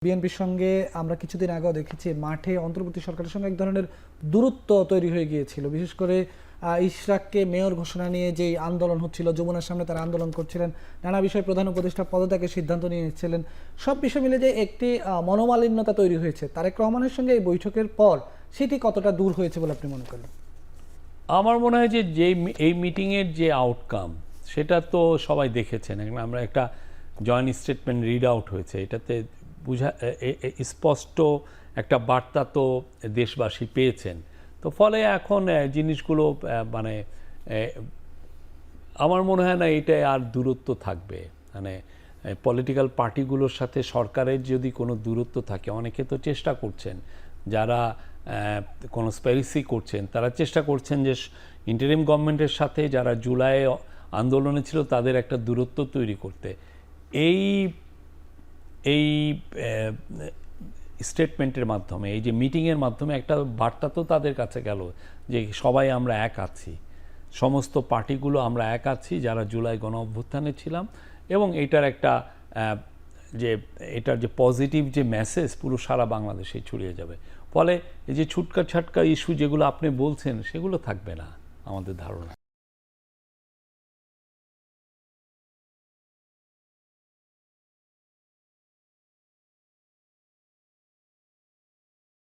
বিএনপির সঙ্গে আমরা কিছুদিন আগেও দেখেছি মাঠে অন্তর্বর্তী সরকারের সঙ্গে এক ধরনের দূরত্ব তৈরি হয়ে গিয়েছিল, বিশেষ করে ইশরাককে মেয়র ঘোষণা নিয়ে যে আন্দোলন হচ্ছিল, যমুনার সামনে তারা আন্দোলন করছিলেন, নানা বিষয়ে প্রধান উপদেষ্টা পদত্যাগের সিদ্ধান্ত নিয়েছিলেন, সব বিষয় মিলে যে একটি মনোমালিন্যতা তৈরি হয়েছে, তারেক রহমানের সঙ্গে এই বৈঠকের পর সেটি কতটা দূর হয়েছে বলে আপনি মনে করেন? আমার মনে হয় যে এই মিটিংয়ের যে আউটকাম সেটা তো সবাই দেখেছেন। আমরা একটা জয়েন্ট স্টেটমেন্ট রিড আউট হয়েছে, এটাতে স্পষ্ট একটা বার্তা তো দেশবাসী পেয়েছেন। তো ফলে এখন জিনিসগুলো মানে আমার মনে হয় না এটা আর দূরত্ব থাকবে। মানে পলিটিক্যাল পার্টিগুলোর সাথে সরকারের যদি কোনো দূরত্ব থাকে, অনেকে তো চেষ্টা করছেন, যারা কনস্পিরেসি করছেন তারা চেষ্টা করছেন যে ইন্টারিম গভর্নমেন্টের সাথে যারা জুলাই আন্দোলনে ছিল তাদের একটা দূরত্ব তৈরি করতে। এই স্টেটমেন্টের মাধ্যমে, এই যে মিটিংয়ের মাধ্যমে একটা বার্তা তো তাদের কাছে গেল যে সবাই আমরা এক আছি, সমস্ত পার্টিগুলো আমরা এক আছি যারা জুলাই গণ অভ্যুত্থানে ছিলাম, এবং এটার যে পজিটিভ যে মেসেজ পুরো সারা বাংলাদেশে ছড়িয়ে যাবে। ফলে এই যে ছুটকা ছাটকা ইস্যু যেগুলো আপনি বলছেন সেগুলো থাকবে না আমাদের ধারণা।